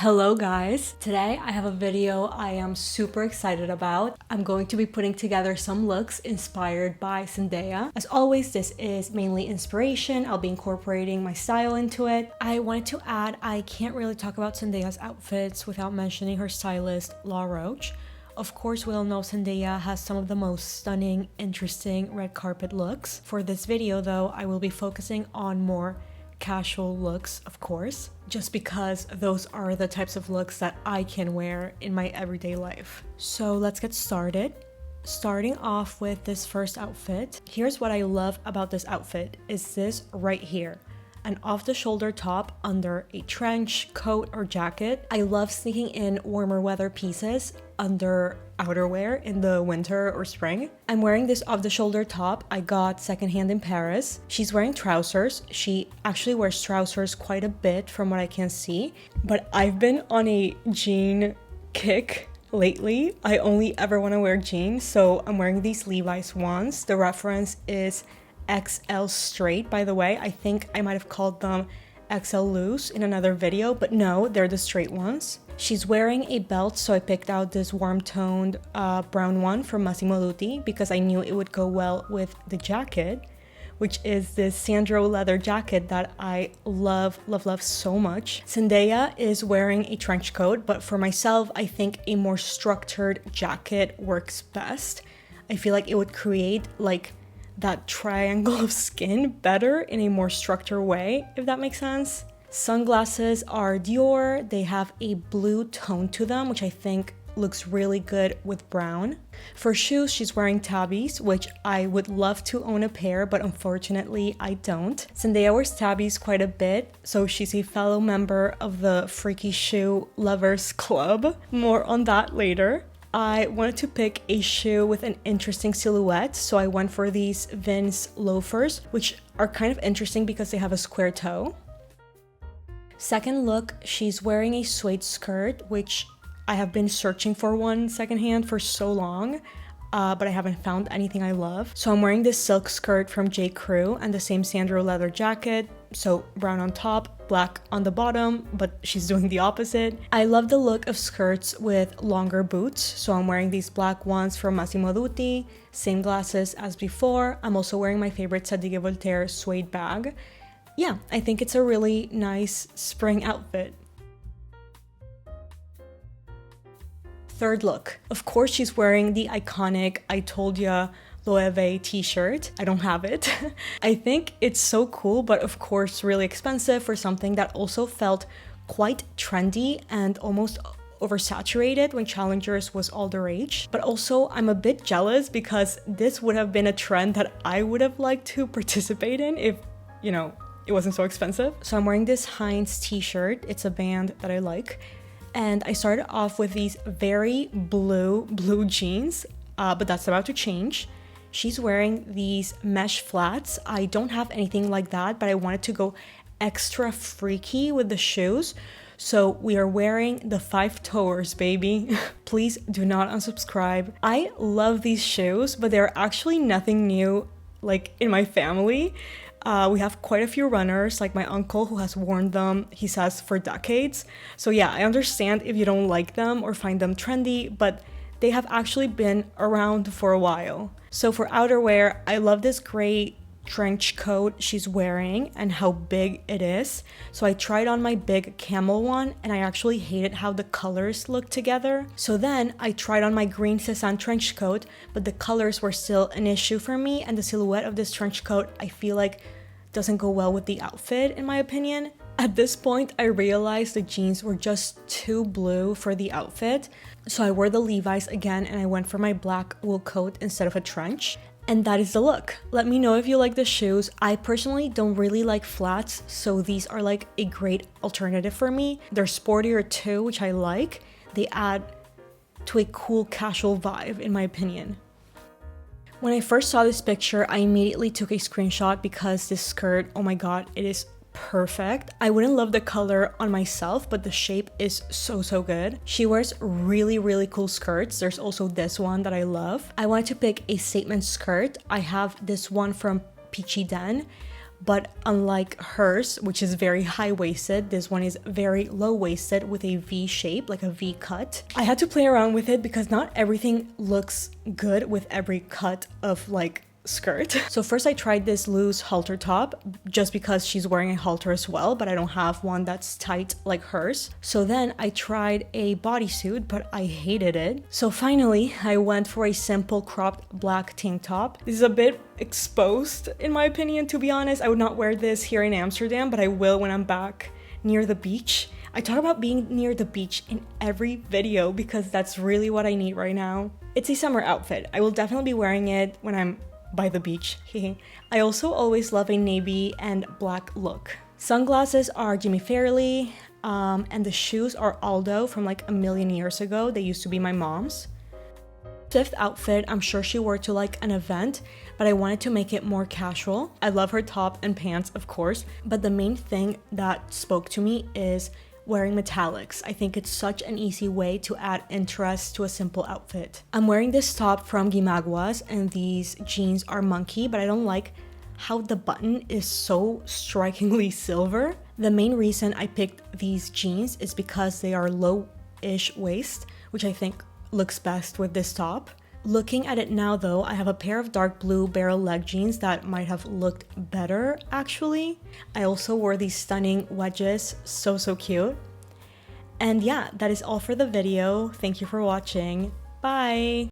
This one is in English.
Hello guys! Today I have a video I am super excited about. I'm going to be putting together some looks inspired by Zendaya. As always, this is mainly inspiration. I'll be incorporating my style into it. I wanted to add, I can't really talk about Zendaya's outfits without mentioning her stylist, La Roche. Of course, we all know Zendaya has some of the most stunning, interesting red carpet looks. For this video though, I will be focusing on more casual looks, of course, just because those are the types of looks that I can wear in my everyday life. So let's get started. Starting off with this first outfit. Here's what I love about this outfit is this right here. An off-the-shoulder top under a trench coat or jacket. I love sneaking in warmer weather pieces under outerwear in the winter or spring. I'm wearing this off-the-shoulder top I got secondhand in Paris. She's wearing trousers. She actually wears trousers quite a bit from what I can see, but I've been on a jean kick lately. I only ever want to wear jeans, so I'm wearing these Levi's ones. The reference is XL straight, by the way. I think I might have called them XL loose in another video, but no, they're the straight ones. She's wearing a belt, so I picked out this warm-toned brown one from Massimo Dutti because I knew it would go well with the jacket, which is this Sandro leather jacket that I love so much. Zendaya is wearing a trench coat, but for myself, I think a more structured jacket works best. I feel like it would create like that triangle of skin better in a more structured way, if that makes sense. Sunglasses are Dior. They have a blue tone to them, which I think looks really good with brown. For shoes, she's wearing tabbies, which I would love to own a pair, but unfortunately I don't. Zendaya wears tabbies quite a bit, so she's a fellow member of the Freaky Shoe Lovers Club. More on that later. I wanted to pick a shoe with an interesting silhouette, so I went for these Vince loafers, which are kind of interesting because they have a square toe. Second look, she's wearing a suede skirt, which I have been searching for one secondhand for so long, but I haven't found anything I love. So I'm wearing this silk skirt from J. Crew and the same Sandro leather jacket. So brown on top, black on the bottom, but she's doing the opposite. I love the look of skirts with longer boots. So I'm wearing these black ones from Massimo Dutti, same glasses as before. I'm also wearing my favorite Zadig & Voltaire suede bag. Yeah, I think it's a really nice spring outfit. Third look. Of course, she's wearing the iconic I Told Ya Loewe t-shirt. I don't have it. I think it's so cool, but of course really expensive for something that also felt quite trendy and almost oversaturated when Challengers was all the rage. But also I'm a bit jealous because this would have been a trend that I would have liked to participate in if, you know, it wasn't so expensive. So I'm wearing this Heinz t-shirt. It's a band that I like. And I started off with these very blue jeans, but that's about to change. She's wearing these mesh flats. I don't have anything like that, but I wanted to go extra freaky with the shoes. So we are wearing the 5 toers, baby. Please do not unsubscribe. I love these shoes, but they're actually nothing new like in my family. We have quite a few runners, like my uncle who has worn them, he says, for decades. So yeah, I understand if you don't like them or find them trendy, but they have actually been around for a while. So for outerwear, I love this gray trench coat she's wearing and how big it is. So I tried on my big camel one and I actually hated how the colors look together. So then I tried on my green Cézanne trench coat, but the colors were still an issue for me, and the silhouette of this trench coat I feel like doesn't go well with the outfit in my opinion. At this point, I realized the jeans were just too blue for the outfit. So I wore the Levi's again and I went for my black wool coat instead of a trench. And that is the look. Let me know if you like the shoes. I personally don't really like flats, so these are like a great alternative for me. They're sportier too, which I like. They add to a cool casual vibe in my opinion. When I first saw this picture, I immediately took a screenshot because this skirt, oh my god, it is perfect. I wouldn't love the color on myself, but the shape is so good. She wears really cool skirts. There's also this one that I love. I wanted to pick a statement skirt. I have this one from Peachy Den. but unlike hers, which is very high-waisted, this one is very low-waisted with a V shape, like a V cut. I had to play around with it because not everything looks good with every cut of like skirt. So first I tried this loose halter top just because she's wearing a halter as well, but I don't have one that's tight like hers. So then I tried a bodysuit, but I hated it. So finally I went for a simple cropped black tank top. This is a bit exposed in my opinion, to be honest. I would not wear this here in Amsterdam, but I will when I'm back near the beach. I talk about being near the beach in every video because that's really what I need right now. It's a summer outfit. I will definitely be wearing it when I'm by the beach. I also always love a navy and black look. Sunglasses are Jimmy Fairley, and the shoes are Aldo from like a million years ago. They used to be my mom's. Fifth outfit, I'm sure she wore to like an event, but I wanted to make it more casual. I love her top and pants, of course, but the main thing that spoke to me is wearing metallics. I think it's such an easy way to add interest to a simple outfit. I'm wearing this top from Gimaguas and these jeans are monkey, but I don't like how the button is so strikingly silver. The main reason I picked these jeans is because they are low-ish waist, which I think looks best with this top. Looking at it now though, I have a pair of dark blue barrel leg jeans that might have looked better actually. I also wore these stunning wedges, so cute. And yeah, that is all for the video. Thank you for watching. Bye!